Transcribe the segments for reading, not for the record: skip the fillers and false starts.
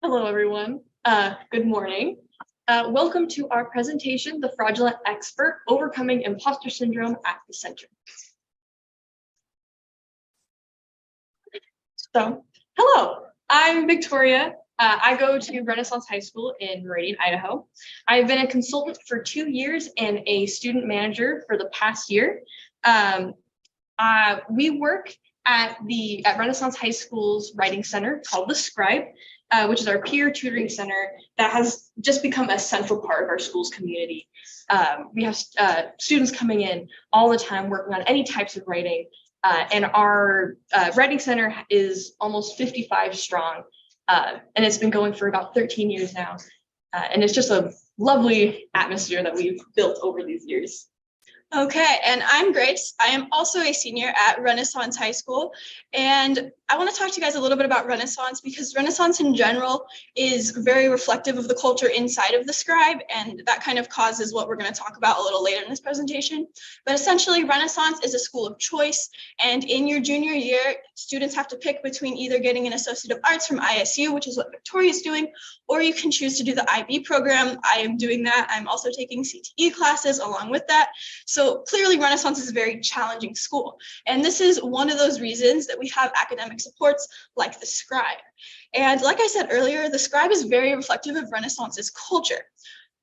Hello, everyone. Good morning. Welcome to our presentation, The Fraudulent Expert, Overcoming Imposter Syndrome at the Center. So, hello, I'm Victoria. I go to Renaissance High School in Meridian, Idaho. I've been a consultant for 2 years and a student manager for the past year. We work at Renaissance High School's writing center called the Scribe, which is our peer tutoring center that has just become a central part of our school's community. We have students coming in all the time working on any types of writing, and our writing center is almost 55 strong, and it's been going for about 13 years now, and it's just a lovely atmosphere that we've built over these years. Okay, and I'm Grace. I am also a senior at Renaissance High School, and I want to talk to you guys a little bit about Renaissance because Renaissance in general is very reflective of the culture inside of the Scribe, and that kind of causes what we're going to talk about a little later in this presentation. But essentially, Renaissance is a school of choice, and in your junior year, students have to pick between either getting an Associate of Arts from ISU, which is what Victoria is doing, or you can choose to do the IB program. I am doing that. I'm also taking CTE classes along with that. So clearly Renaissance is a very challenging school. And this is one of those reasons that we have academic supports like the Scribe. And like I said earlier, the Scribe is very reflective of Renaissance's culture.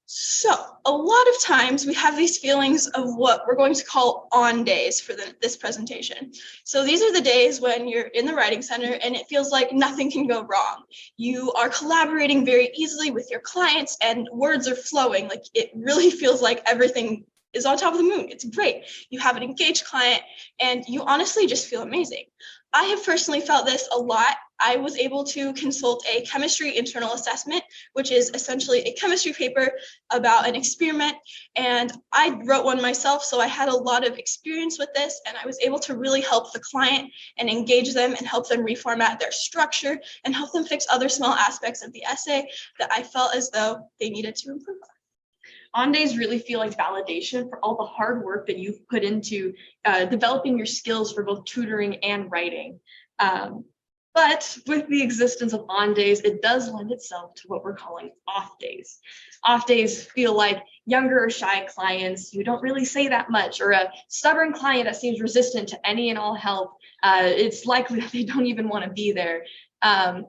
So a lot of times we have these feelings of what we're going to call on days for this presentation. So these are the days when you're in the writing center and it feels like nothing can go wrong. You are collaborating very easily with your clients and words are flowing. Like it really feels like everything is on top of the moon. It's great. You have an engaged client and you honestly just feel amazing. I have personally felt this a lot. I was able to consult a chemistry internal assessment, which is essentially a chemistry paper about an experiment. And I wrote one myself, so I had a lot of experience with this, and I was able to really help the client and engage them and help them reformat their structure and help them fix other small aspects of the essay that I felt as though they needed to improve on. On days really feel like validation for all the hard work that you've put into developing your skills for both tutoring and writing. But with the existence of on days, it does lend itself to what we're calling off days. Off days feel like younger or shy clients who don't really say that much, or a stubborn client that seems resistant to any and all help. It's likely that they don't even want to be there.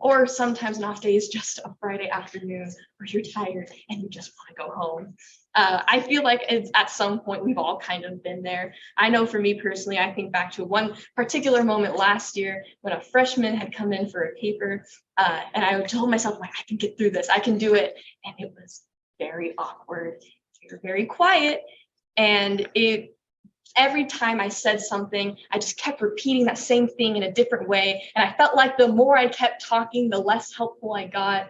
Or sometimes an off day is just a Friday afternoon where you're tired and you just want to go home. I feel like at some point we've all kind of been there. I know for me personally, I think back to one particular moment last year when a freshman had come in for a paper, and I told myself, like, I can get through this, I can do it. And it was very awkward, very quiet. And every time I said something, I just kept repeating that same thing in a different way. And I felt like the more I kept talking, the less helpful I got.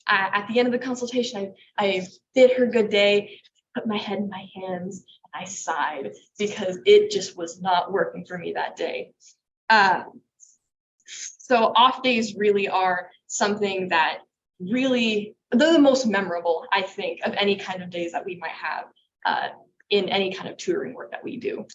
At the end of the consultation, I bid her good day, put my head in my hands, and I sighed because it just was not working for me that day. So off days really are something that really, they're the most memorable, I think, of any kind of days that we might have in any kind of tutoring work that we do.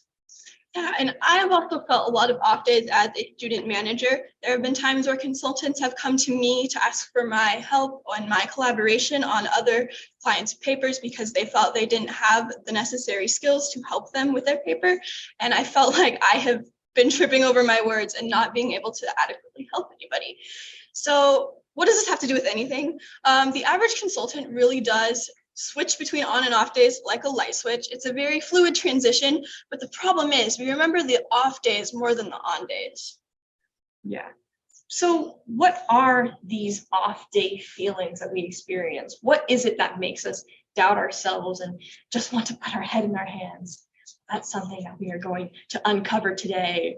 Yeah, and I have also felt a lot of off days as a student manager. There have been times where consultants have come to me to ask for my help and my collaboration on other clients' papers because they felt they didn't have the necessary skills to help them with their paper. And I felt like I have been tripping over my words and not being able to adequately help anybody. So what does this have to do with anything? The average consultant really does switch between on and off days like a light switch. It's a very fluid transition, but the problem is we remember the off days more than the on days. Yeah. So what are these off day feelings that we experience? What is it that makes us doubt ourselves and just want to put our head in our hands? That's something that we are going to uncover today.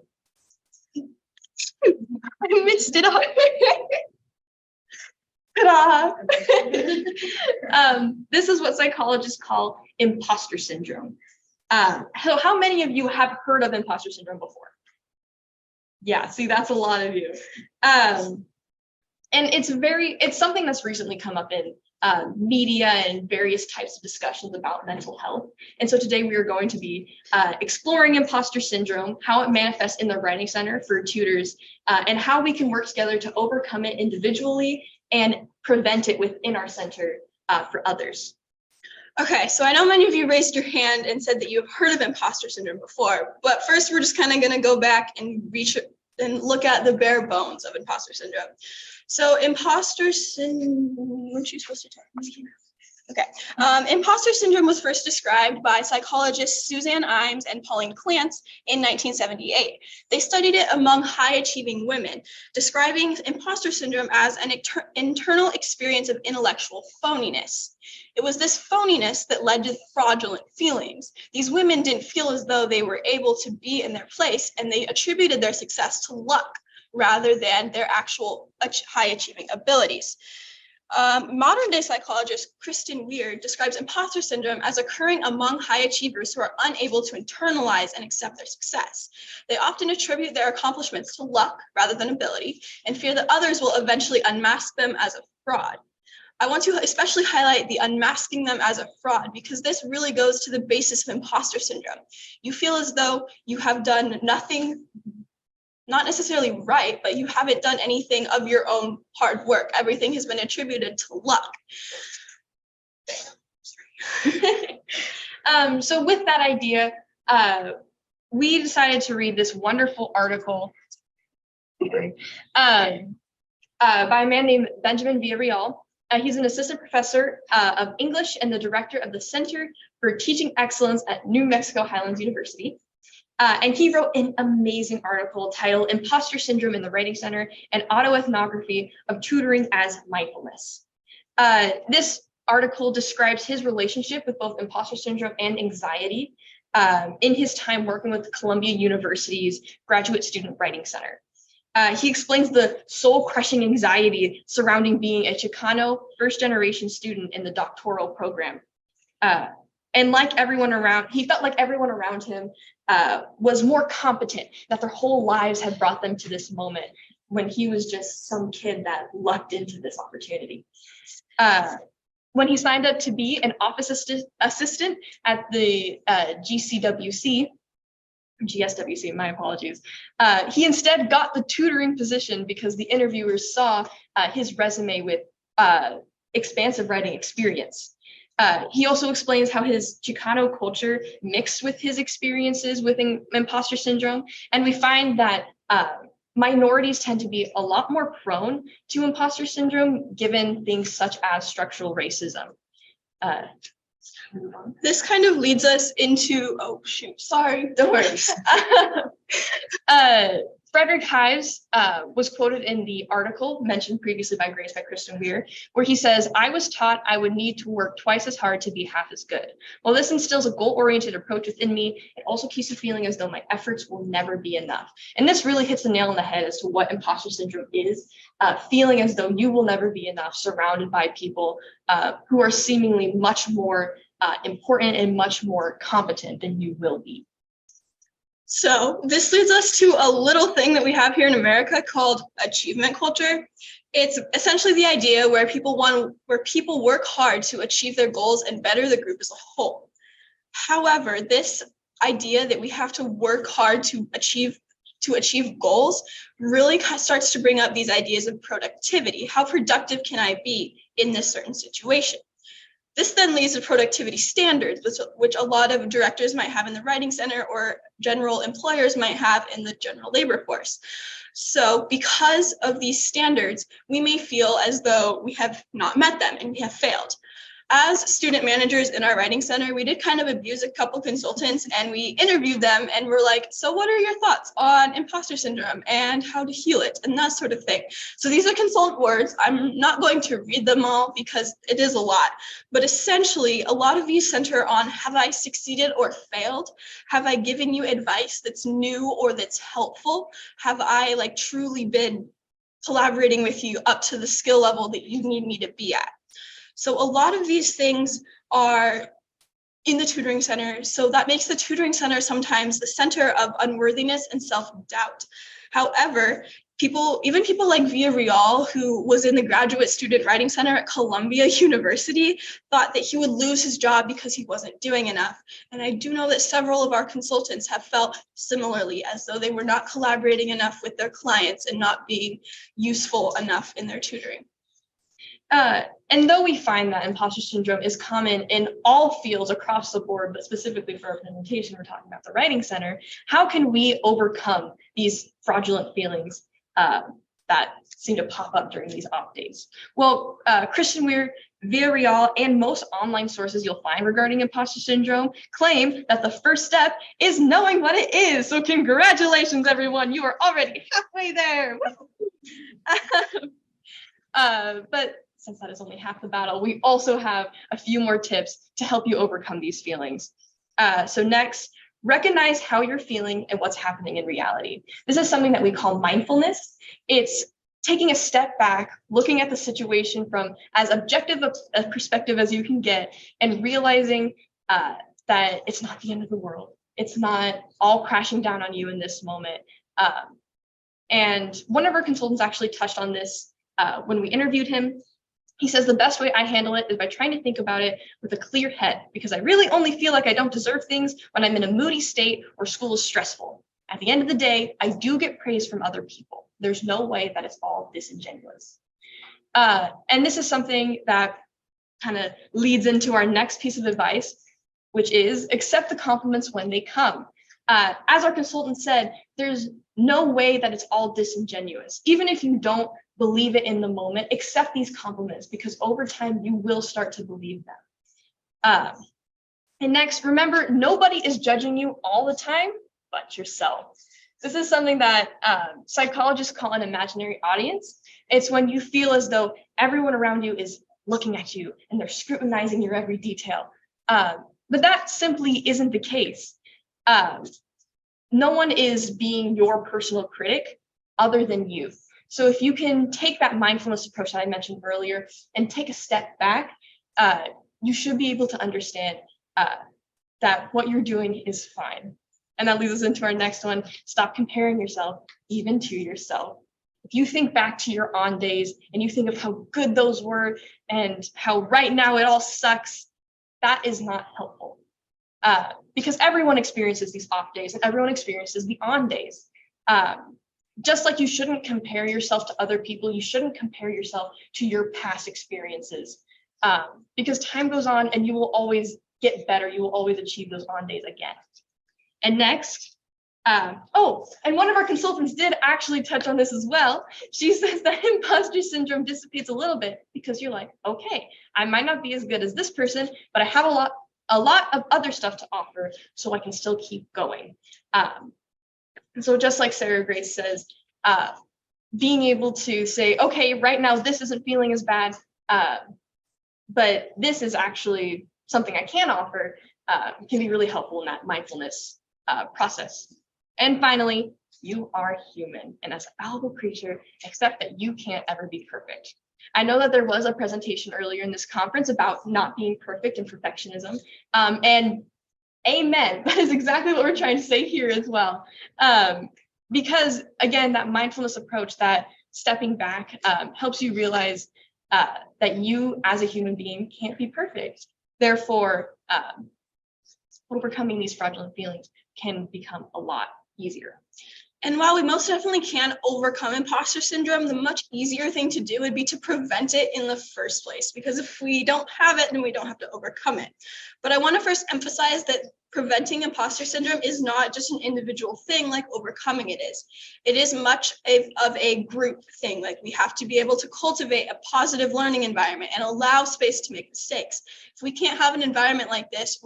I mixed it up. This is what psychologists call imposter syndrome. So how many of you have heard of imposter syndrome before? Yeah, see, that's a lot of you. And it's something that's recently come up in media and various types of discussions about mental health. And so today we are going to be exploring imposter syndrome, how it manifests in the Writing Center for tutors, and how we can work together to overcome it individually and prevent it within our center for others. Okay, so I know many of you raised your hand and said that you have heard of imposter syndrome before, but first we're just kind of going to go back and look at the bare bones of imposter syndrome. So imposter syndrome, weren't you supposed to tell me? Okay. Imposter syndrome was first described by psychologists Suzanne Imes and Pauline Clance in 1978. They studied it among high-achieving women, describing imposter syndrome as an internal experience of intellectual phoniness. It was this phoniness that led to fraudulent feelings. These women didn't feel as though they were able to be in their place, and they attributed their success to luck rather than their actual high-achieving abilities. Modern-day psychologist Kristen Weir describes imposter syndrome as occurring among high achievers who are unable to internalize and accept their success. They often attribute their accomplishments to luck rather than ability and fear that others will eventually unmask them as a fraud. I want to especially highlight the unmasking them as a fraud because this really goes to the basis of imposter syndrome. You feel as though you have done nothing, not necessarily right, but you haven't done anything of your own hard work. Everything has been attributed to luck. So with that idea, we decided to read this wonderful article by a man named Benjamin Villarreal. He's an assistant professor of English and the director of the Center for Teaching Excellence at New Mexico Highlands University. And he wrote an amazing article titled Imposter Syndrome in the Writing Center, an Autoethnography of Tutoring as Mindfulness. This article describes his relationship with both imposter syndrome and anxiety in his time working with Columbia University's Graduate Student Writing Center. He explains the soul-crushing anxiety surrounding being a Chicano first-generation student in the doctoral program. And like everyone around, he felt like everyone around him was more competent, that their whole lives had brought them to this moment when he was just some kid that lucked into this opportunity. When he signed up to be an office assistant at the GSWC, my apologies. He instead got the tutoring position because the interviewers saw his resume with expansive writing experience. He also explains how his Chicano culture mixed with his experiences with imposter syndrome. And we find that minorities tend to be a lot more prone to imposter syndrome given things such as structural racism. This kind of leads us into, oh shoot, sorry. Don't worry. Frederick Hives was quoted in the article mentioned previously by Grace by Kristen Weir, where he says, "I was taught I would need to work twice as hard to be half as good. While this instills a goal-oriented approach within me, it also keeps me feeling as though my efforts will never be enough." And this really hits the nail on the head as to what imposter syndrome is, feeling as though you will never be enough, surrounded by people who are seemingly much more important and much more competent than you will be. So this leads us to a little thing that we have here in America called achievement culture. It's essentially the idea where people work hard to achieve their goals and better the group as a whole. However, this idea that we have to work hard to achieve goals really starts to bring up these ideas of productivity. How productive can I be in this certain situation? This then leads to productivity standards, which a lot of directors might have in the Writing Center or general employers might have in the general labor force. So because of these standards, we may feel as though we have not met them and we have failed. As student managers in our Writing Center, we did kind of abuse a couple consultants and we interviewed them and we're like, so what are your thoughts on imposter syndrome and how to heal it and that sort of thing. So these are consultant words. I'm not going to read them all because it is a lot, but essentially a lot of these center on, have I succeeded or failed? Have I given you advice that's new or that's helpful? Have I truly been collaborating with you up to the skill level that you need me to be at? So a lot of these things are in the tutoring center. So that makes the tutoring center sometimes the center of unworthiness and self-doubt. However, even people like Villarreal, who was in the Graduate Student Writing Center at Columbia University, thought that he would lose his job because he wasn't doing enough. And I do know that several of our consultants have felt similarly, as though they were not collaborating enough with their clients and not being useful enough in their tutoring. And though we find that imposter syndrome is common in all fields across the board, but specifically for our presentation, we're talking about the Writing Center, how can we overcome these fraudulent feelings that seem to pop up during these off days? Well, Christian Weir, Villarreal, and most online sources you'll find regarding imposter syndrome claim that the first step is knowing what it is. So congratulations, everyone. You are already halfway there. But since that is only half the battle, we also have a few more tips to help you overcome these feelings. So next, recognize how you're feeling and what's happening in reality. This is something that we call mindfulness. It's taking a step back, looking at the situation from as objective a perspective as you can get, and realizing that it's not the end of the world. It's not all crashing down on you in this moment. And one of our consultants actually touched on this when we interviewed him. He says the best way I handle it is by trying to think about it with a clear head, because I really only feel like I don't deserve things when I'm in a moody state or school is stressful. At the end of the day, I do get praise from other people. There's no way that it's all disingenuous. And this is something that kind of leads into our next piece of advice, which is accept the compliments when they come. As our consultant said, there's no way that it's all disingenuous. Even if you don't believe it in the moment, accept these compliments, because over time you will start to believe them. And next, remember, nobody is judging you all the time but yourself. This is something that psychologists call an imaginary audience. It's when you feel as though everyone around you is looking at you and they're scrutinizing your every detail. But that simply isn't the case. No one is being your personal critic other than you. So if you can take that mindfulness approach that I mentioned earlier and take a step back, you should be able to understand that what you're doing is fine. And that leads us into our next one. Stop comparing yourself even to yourself. If you think back to your on days and you think of how good those were and how right now it all sucks, that is not helpful. Because everyone experiences these off days and everyone experiences the on days. Just like you shouldn't compare yourself to other people, you shouldn't compare yourself to your past experiences. Because time goes on and you will always get better. You will always achieve those on days again. And next, and one of our consultants did actually touch on this as well. She says that imposter syndrome dissipates a little bit because you're like, okay, I might not be as good as this person, but I have a lot of other stuff to offer, so I can still keep going. And so just like Sarah Grace says, being able to say, okay, right now this isn't feeling as bad, but this is actually something I can offer, can be really helpful in that mindfulness process. And finally, you are human, and as a fallible creature, accept that you can't ever be perfect. I know that there was a presentation earlier in this conference about not being perfect and perfectionism, and amen, that is exactly what we're trying to say here as well. Because again, that mindfulness approach, that stepping back helps you realize that you as a human being can't be perfect. Therefore, overcoming these fraudulent feelings can become a lot easier. And while we most definitely can overcome imposter syndrome, the much easier thing to do would be to prevent it in the first place, because if we don't have it, then we don't have to overcome it. But I want to first emphasize that preventing imposter syndrome is not just an individual thing like overcoming it is. It is much of a group thing. Like, we have to be able to cultivate a positive learning environment and allow space to make mistakes. If we can't have an environment like this,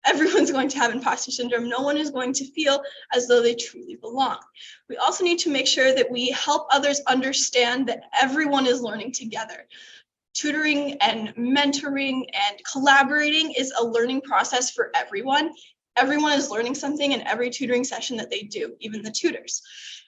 everyone's going to have imposter syndrome. No one is going to feel as though they truly belong. We also need to make sure that we help others understand that everyone is learning together. Tutoring and mentoring and collaborating is a learning process for everyone. Everyone is learning something in every tutoring session that they do, even the tutors.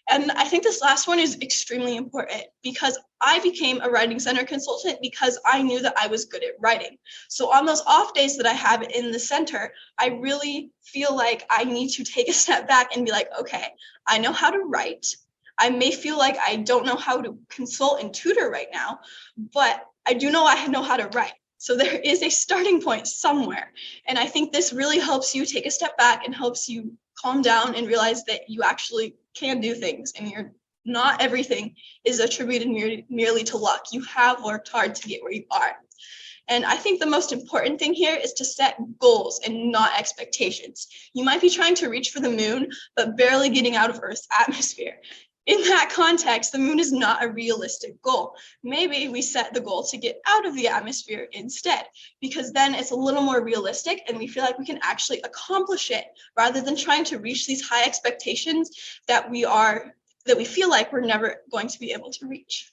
And I think this last one is extremely important, because I became a writing center consultant because I knew that I was good at writing. So on those off days that I have in the center, I really feel like I need to take a step back and be like, okay, I know how to write. I may feel like I don't know how to consult and tutor right now, but I do know I know how to write. So there is a starting point somewhere. And I think this really helps you take a step back and helps you calm down and realize that you actually can do things, and you're not everything is attributed merely to luck. You have worked hard to get where you are. And I think the most important thing here is to set goals and not expectations. You might be trying to reach for the moon, but barely getting out of Earth's atmosphere. In that context, the moon is not a realistic goal. Maybe we set the goal to get out of the atmosphere instead, because then it's a little more realistic and we feel like we can actually accomplish it rather than trying to reach these high expectations that we feel like we're never going to be able to reach.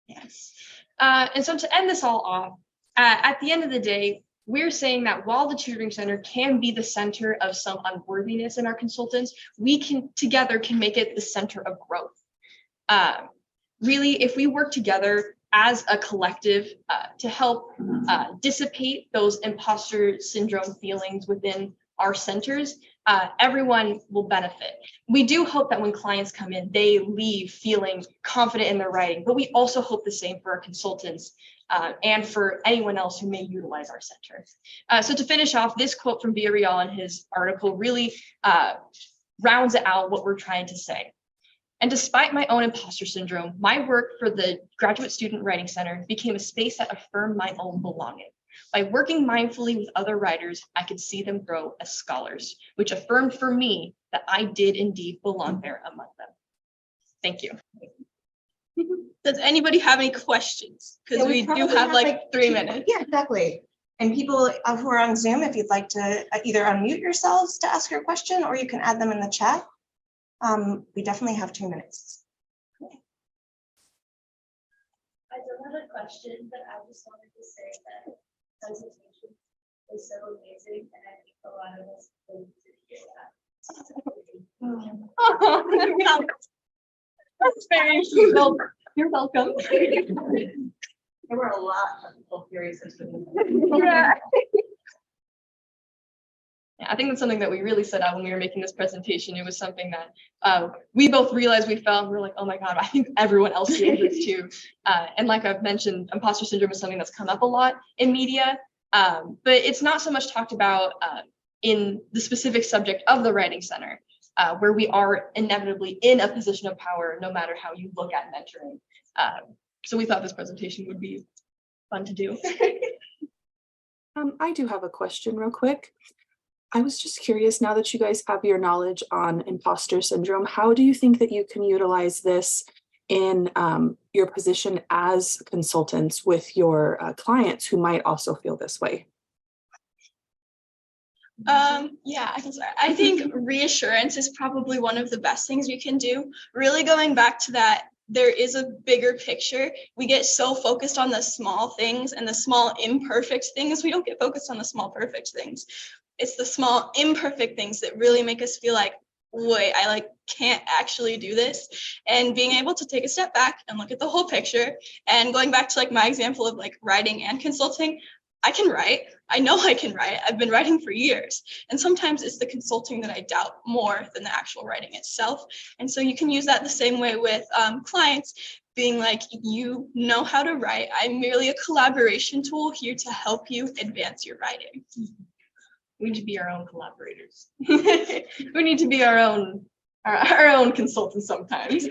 Yes. And so to end this all off, at the end of the day, we're saying that while the tutoring center can be the center of some unworthiness in our consultants, we can together can make it the center of growth. Really, if we work together as a collective to help dissipate those imposter syndrome feelings within our centers, everyone will benefit. We do hope that when clients come in, they leave feeling confident in their writing, but we also hope the same for our consultants and for anyone else who may utilize our center. So to finish off, this quote from Villarreal in his article really rounds out what we're trying to say. And despite my own imposter syndrome, my work for the Graduate Student Writing Center became a space that affirmed my own belonging. By working mindfully with other writers, I could see them grow as scholars, which affirmed for me that I did indeed belong there among them. Thank you. Does anybody have any questions? Because we do have like 3 minutes. Yeah, exactly. And people who are on Zoom, if you'd like to either unmute yourselves to ask your question, or you can add them in the chat. We definitely have 2 minutes. I don't have a question, but I just wanted to say that presentation is so amazing, and I think a lot of us need to hear that. That's very sweet. Well, you're welcome. There were a lot of people curious. Yeah. I think that's something that we really set out when we were making this presentation. It was something that we both realized we felt, and we were like, oh my God, I think everyone else feels this too. And like I've mentioned, imposter syndrome is something that's come up a lot in media, but it's not so much talked about in the specific subject of the Writing Center, where we are inevitably in a position of power, no matter how you look at mentoring. So we thought this presentation would be fun to do. I do have a question real quick. I was just curious, now that you guys have your knowledge on imposter syndrome, how do you think that you can utilize this in your position as consultants with your clients who might also feel this way? Yeah, I can start. I think reassurance is probably one of the best things you can do. Really going back to that, there is a bigger picture. We get so focused on the small things and the small imperfect things. We don't get focused on the small perfect things. It's the small imperfect things that really make us feel like, wait, I can't actually do this. And being able to take a step back and look at the whole picture, and going back to my example of writing and consulting, I can write. I know I can write. I've been writing for years. And sometimes it's the consulting that I doubt more than the actual writing itself. And so you can use that the same way with clients, being like, you know how to write. I'm merely a collaboration tool here to help you advance your writing. We need to be our own collaborators. We need to be our own consultants sometimes.